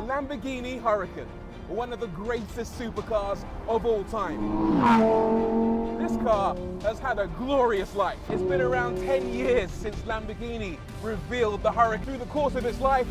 Lamborghini Huracan, one of the greatest supercars of all time. This car has had a glorious life. It's been around 10 years since Lamborghini revealed the Huracan. Through the course of its life,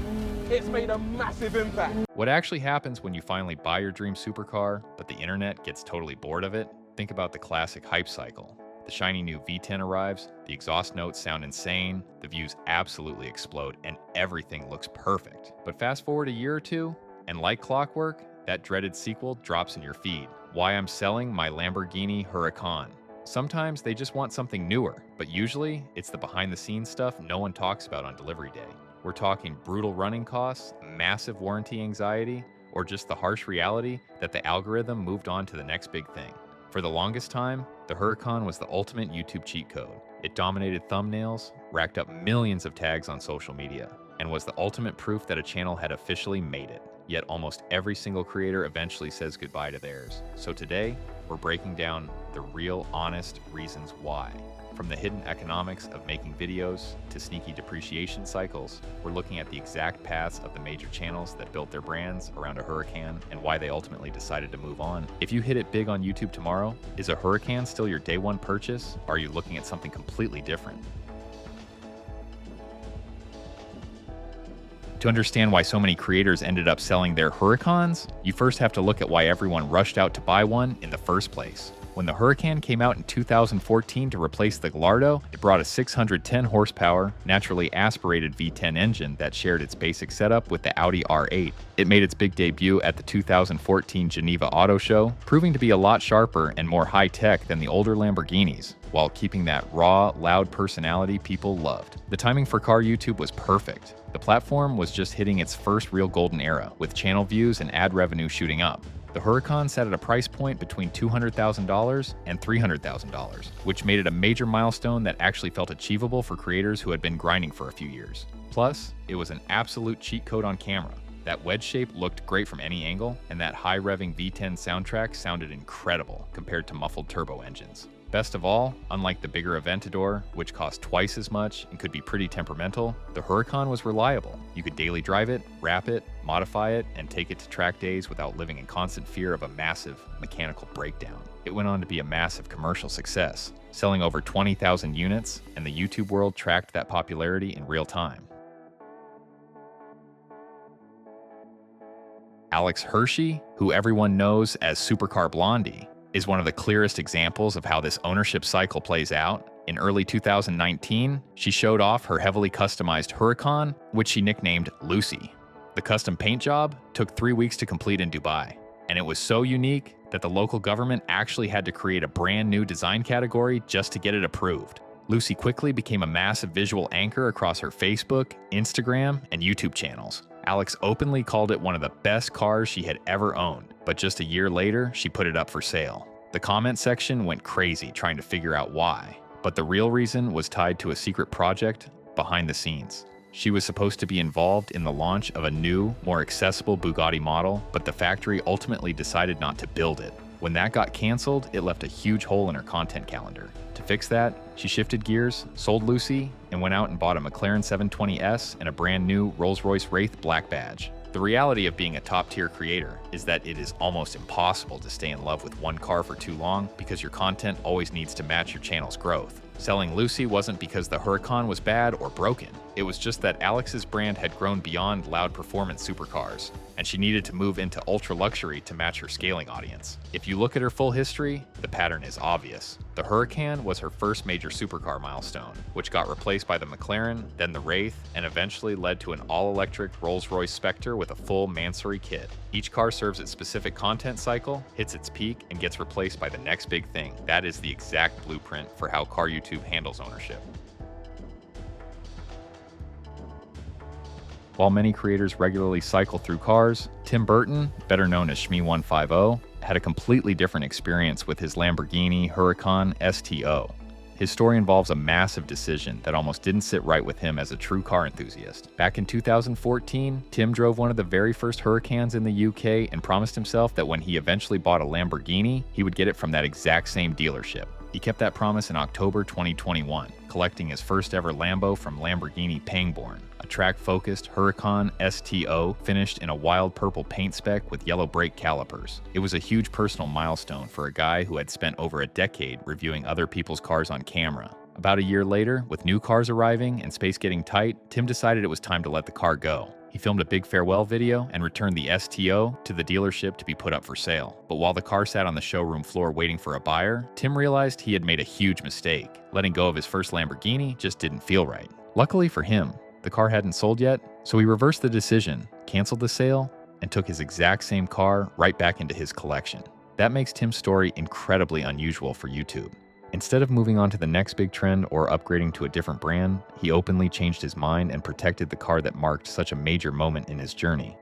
it's made a massive impact. What actually happens when you finally buy your dream supercar, but the internet gets totally bored of it? Think about the classic hype cycle. The shiny new V10 arrives, the exhaust notes sound insane, the views absolutely explode, and everything looks perfect. But fast forward a year or two, and like clockwork, that dreaded sequel drops in your feed. Why I'm selling my Lamborghini Huracan. Sometimes they just want something newer, but usually it's the behind-the-scenes stuff no one talks about on delivery day. We're talking brutal running costs, massive warranty anxiety, or just the harsh reality that the algorithm moved on to the next big thing. For the longest time, the Huracan was the ultimate YouTube cheat code. It dominated thumbnails, racked up millions of tags on social media, and was the ultimate proof that a channel had officially made it. Yet almost every single creator eventually says goodbye to theirs. So today, we're breaking down the real, honest reasons why. From the hidden economics of making videos to sneaky depreciation cycles, we're looking at the exact paths of the major channels that built their brands around a Huracan and why they ultimately decided to move on. If you hit it big on YouTube tomorrow, is a Huracan still your day one purchase? Or are you looking at something completely different? To understand why so many creators ended up selling their Huracans, you first have to look at why everyone rushed out to buy one in the first place. When the Huracan came out in 2014 to replace the Gallardo, it brought a 610 horsepower, naturally aspirated V10 engine that shared its basic setup with the Audi R8. It made its big debut at the 2014 Geneva Auto Show, proving to be a lot sharper and more high-tech than the older Lamborghinis, while keeping that raw, loud personality people loved. The timing for car YouTube was perfect. The platform was just hitting its first real golden era, with channel views and ad revenue shooting up. The Huracan sat at a price point between $200,000 and $300,000, which made it a major milestone that actually felt achievable for creators who had been grinding for a few years. Plus, it was an absolute cheat code on camera. That wedge shape looked great from any angle, and that high-revving V10 soundtrack sounded incredible compared to muffled turbo engines. Best of all, unlike the bigger Aventador, which cost twice as much and could be pretty temperamental, the Huracan was reliable. You could daily drive it, wrap it, modify it, and take it to track days without living in constant fear of a massive mechanical breakdown. It went on to be a massive commercial success, selling over 20,000 units, and the YouTube world tracked that popularity in real time. Alex Hershey, who everyone knows as Supercar Blondie, is one of the clearest examples of how this ownership cycle plays out. In early 2019, she showed off her heavily customized Huracan, which she nicknamed Lucy. The custom paint job took 3 weeks to complete in Dubai, and it was so unique that the local government actually had to create a brand new design category just to get it approved. Lucy quickly became a massive visual anchor across her Facebook, Instagram, and YouTube channels. Alex openly called it one of the best cars she had ever owned, but just a year later, she put it up for sale. The comment section went crazy trying to figure out why, but the real reason was tied to a secret project behind the scenes. She was supposed to be involved in the launch of a new, more accessible Bugatti model, but the factory ultimately decided not to build it. When that got canceled, it left a huge hole in her content calendar. To fix that, she shifted gears, sold Lucy, and went out and bought a McLaren 720S and a brand new Rolls-Royce Wraith black badge. The reality of being a top-tier creator is that it is almost impossible to stay in love with one car for too long because your content always needs to match your channel's growth. Selling Lucy wasn't because the Huracan was bad or broken. It was just that Alex's brand had grown beyond loud performance supercars, and she needed to move into ultra-luxury to match her scaling audience. If you look at her full history, the pattern is obvious. The Huracan was her first major supercar milestone, which got replaced by the McLaren, then the Wraith, and eventually led to an all-electric Rolls-Royce Spectre with a full Mansory kit. Each car serves its specific content cycle, hits its peak, and gets replaced by the next big thing. That is the exact blueprint for how car YouTube handles ownership. While many creators regularly cycle through cars, Tim Burton, better known as Shmee150, had a completely different experience with his Lamborghini Huracan STO. His story involves a massive decision that almost didn't sit right with him as a true car enthusiast. Back in 2014, Tim drove one of the very first Huracans in the UK and promised himself that when he eventually bought a Lamborghini, he would get it from that exact same dealership. He kept that promise in October 2021, collecting his first ever Lambo from Lamborghini Pangborn, a track-focused Huracan STO finished in a wild purple paint spec with yellow brake calipers. It was a huge personal milestone for a guy who had spent over a decade reviewing other people's cars on camera. About a year later, with new cars arriving and space getting tight, Tim decided it was time to let the car go. He filmed a big farewell video and returned the STO to the dealership to be put up for sale. But while the car sat on the showroom floor waiting for a buyer, Tim realized he had made a huge mistake. Letting go of his first Lamborghini just didn't feel right. Luckily for him, the car hadn't sold yet, so he reversed the decision, canceled the sale, and took his exact same car right back into his collection. That makes Tim's story incredibly unusual for YouTube. Instead of moving on to the next big trend or upgrading to a different brand, he openly changed his mind and protected the car that marked such a major moment in his journey.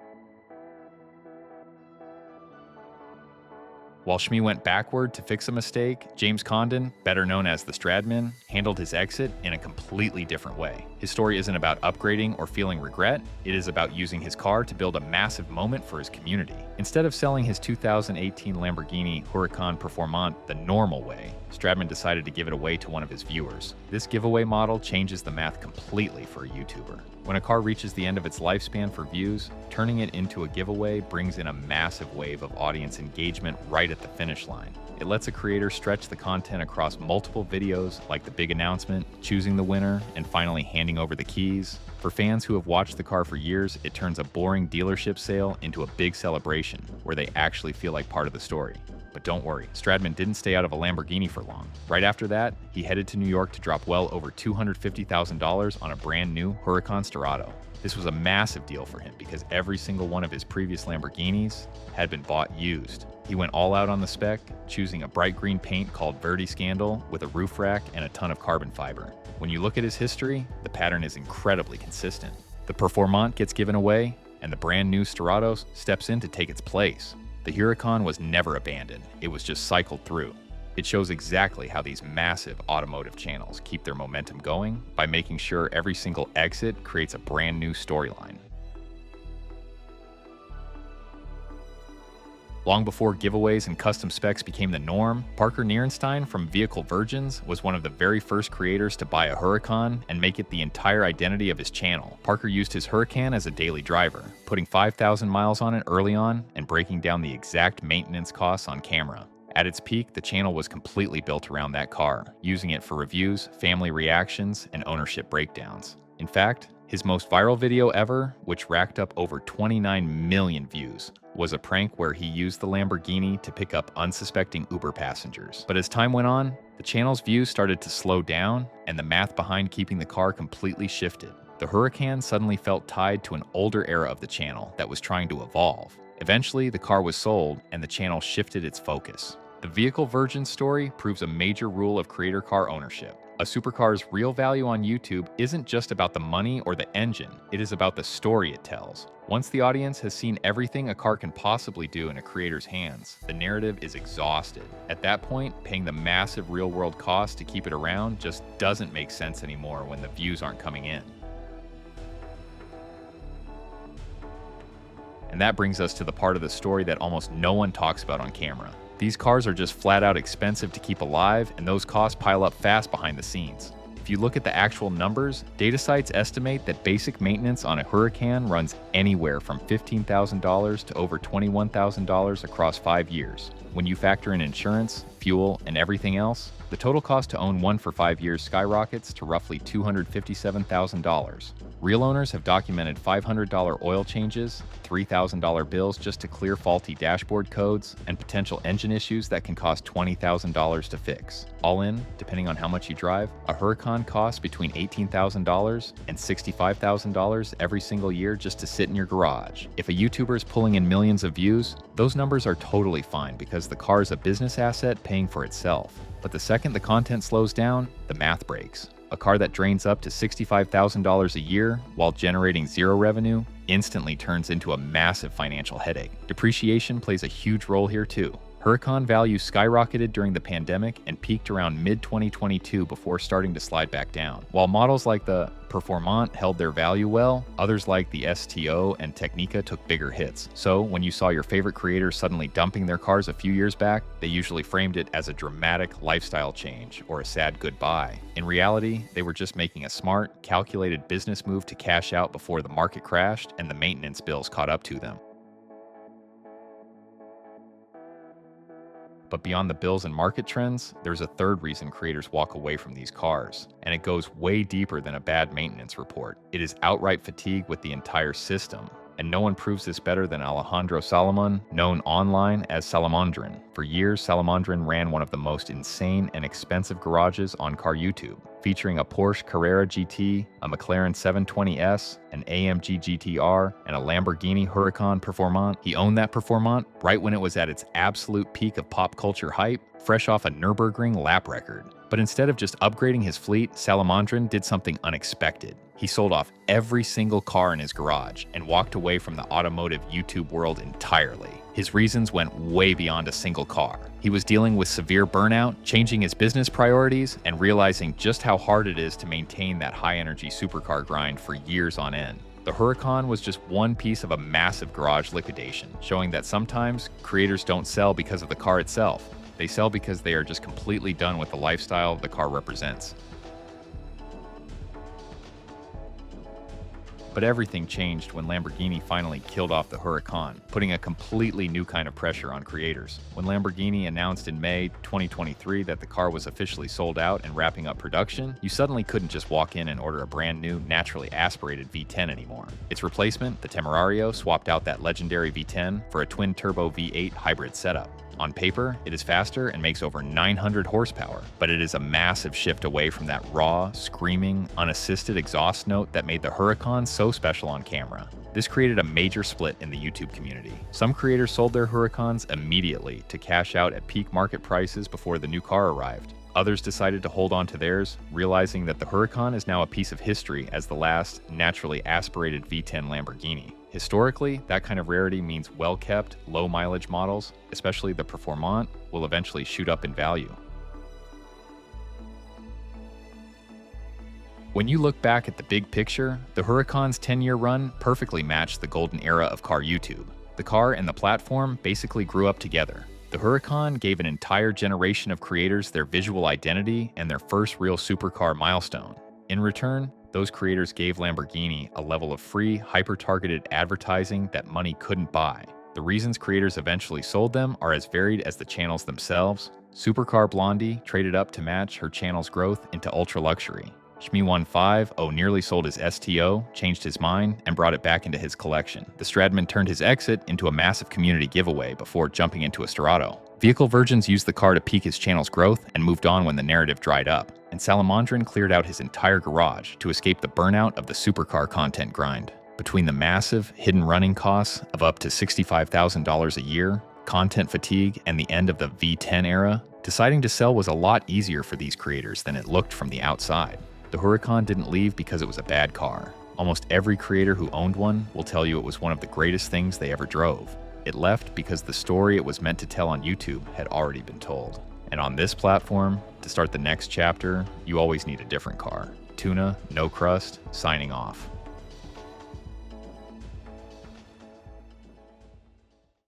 While Shmi went backward to fix a mistake, James Condon, better known as TheStradman, handled his exit in a completely different way. His story isn't about upgrading or feeling regret, it is about using his car to build a massive moment for his community. Instead of selling his 2018 Lamborghini Huracan Performante the normal way, Stradman decided to give it away to one of his viewers. This giveaway model changes the math completely for a YouTuber. When a car reaches the end of its lifespan for views, turning it into a giveaway brings in a massive wave of audience engagement right at the finish line. It lets a creator stretch the content across multiple videos, like the big announcement, choosing the winner, and finally handing over the keys. For fans who have watched the car for years, it turns a boring dealership sale into a big celebration, where they actually feel like part of the story. But don't worry, Stradman didn't stay out of a Lamborghini for long. Right after that, he headed to New York to drop well over $250,000 on a brand new Huracan Sterrato. This was a massive deal for him because every single one of his previous Lamborghinis had been bought used. He went all out on the spec, choosing a bright green paint called Verde Scandal with a roof rack and a ton of carbon fiber. When you look at his history, the pattern is incredibly consistent. The Performante gets given away, and the brand new Sterrato steps in to take its place. The Huracan was never abandoned, it was just cycled through. It shows exactly how these massive automotive channels keep their momentum going by making sure every single exit creates a brand new storyline. Long before giveaways and custom specs became the norm, Parker Nierenstein from Vehicle Virgins was one of the very first creators to buy a Huracan and make it the entire identity of his channel. Parker used his Huracan as a daily driver, putting 5,000 miles on it early on and breaking down the exact maintenance costs on camera. At its peak, the channel was completely built around that car, using it for reviews, family reactions, and ownership breakdowns. In fact, his most viral video ever, which racked up over 29 million views, was a prank where he used the Lamborghini to pick up unsuspecting Uber passengers. But as time went on, the channel's views started to slow down, and the math behind keeping the car completely shifted. The Huracan suddenly felt tied to an older era of the channel that was trying to evolve. Eventually, the car was sold, and the channel shifted its focus. The Vehicle Virgin story proves a major rule of creator car ownership. A supercar's real value on YouTube isn't just about the money or the engine, it is about the story it tells. Once the audience has seen everything a car can possibly do in a creator's hands, the narrative is exhausted. At that point, paying the massive real-world cost to keep it around just doesn't make sense anymore when the views aren't coming in. And that brings us to the part of the story that almost no one talks about on camera. These cars are just flat out expensive to keep alive, and those costs pile up fast behind the scenes. If you look at the actual numbers, data sites estimate that basic maintenance on a Huracan runs anywhere from $15,000 to over $21,000 across 5 years. When you factor in insurance, fuel, and everything else, the total cost to own one for 5 years skyrockets to roughly $257,000. Real owners have documented $500 oil changes, $3,000 bills just to clear faulty dashboard codes, and potential engine issues that can cost $20,000 to fix. All in, depending on how much you drive, a Huracan costs between $18,000 and $65,000 every single year just to sit in your garage. If a YouTuber is pulling in millions of views, those numbers are totally fine because the car is a business asset paying for itself. But the second the content slows down, the math breaks. A car that drains up to $65,000 a year while generating zero revenue instantly turns into a massive financial headache. Depreciation plays a huge role here too. Huracan values skyrocketed during the pandemic and peaked around mid-2022 before starting to slide back down. While models like the Performante held their value well, others like the STO and Technica took bigger hits. So when you saw your favorite creators suddenly dumping their cars a few years back, they usually framed it as a dramatic lifestyle change or a sad goodbye. In reality, they were just making a smart, calculated business move to cash out before the market crashed and the maintenance bills caught up to them. But beyond the bills and market trends, there's a third reason creators walk away from these cars, and it goes way deeper than a bad maintenance report. It is outright fatigue with the entire system. And no one proves this better than Alejandro Salomon, known online as Salomondrin. For years, Salomondrin ran one of the most insane and expensive garages on car YouTube, featuring a Porsche Carrera GT, a McLaren 720S, an AMG GTR, and a Lamborghini Huracan Performante. He owned that Performante right when it was at its absolute peak of pop culture hype, fresh off a Nürburgring lap record. But instead of just upgrading his fleet, Salomondrin did something unexpected. He sold off every single car in his garage and walked away from the automotive YouTube world entirely. His reasons went way beyond a single car. He was dealing with severe burnout, changing his business priorities, and realizing just how hard it is to maintain that high-energy supercar grind for years on end. The Huracan was just one piece of a massive garage liquidation, showing that sometimes creators don't sell because of the car itself. They sell because they are just completely done with the lifestyle the car represents. But everything changed when Lamborghini finally killed off the Huracan, putting a completely new kind of pressure on creators. When Lamborghini announced in May 2023 that the car was officially sold out and wrapping up production, you suddenly couldn't just walk in and order a brand new, naturally aspirated V10 anymore. Its replacement, the Temerario, swapped out that legendary V10 for a twin-turbo V8 hybrid setup. On paper, it is faster and makes over 900 horsepower, but it is a massive shift away from that raw, screaming, unassisted exhaust note that made the Huracan so special on camera. This created a major split in the YouTube community. Some creators sold their Huracans immediately to cash out at peak market prices before the new car arrived. Others decided to hold on to theirs, realizing that the Huracan is now a piece of history as the last naturally aspirated V10 Lamborghini. Historically, that kind of rarity means well-kept, low-mileage models, especially the Performante, will eventually shoot up in value. When you look back at the big picture, the Huracan's 10-year run perfectly matched the golden era of car YouTube. The car and the platform basically grew up together. The Huracan gave an entire generation of creators their visual identity and their first real supercar milestone. In return, those creators gave Lamborghini a level of free, hyper-targeted advertising that money couldn't buy. The reasons creators eventually sold them are as varied as the channels themselves. Supercar Blondie traded up to match her channel's growth into ultra-luxury. Shmi15 nearly sold his STO, changed his mind, and brought it back into his collection. TheStradman turned his exit into a massive community giveaway before jumping into a Sterrato. Vehicle Virgins used the car to peak his channel's growth and moved on when the narrative dried up. And Salomondrin cleared out his entire garage to escape the burnout of the supercar content grind. Between the massive, hidden running costs of up to $65,000 a year, content fatigue, and the end of the V10 era, deciding to sell was a lot easier for these creators than it looked from the outside. The Huracan didn't leave because it was a bad car. Almost every creator who owned one will tell you it was one of the greatest things they ever drove. It left because the story it was meant to tell on YouTube had already been told. And on this platform, to start the next chapter, you always need a different car. Tuna, no crust, signing off.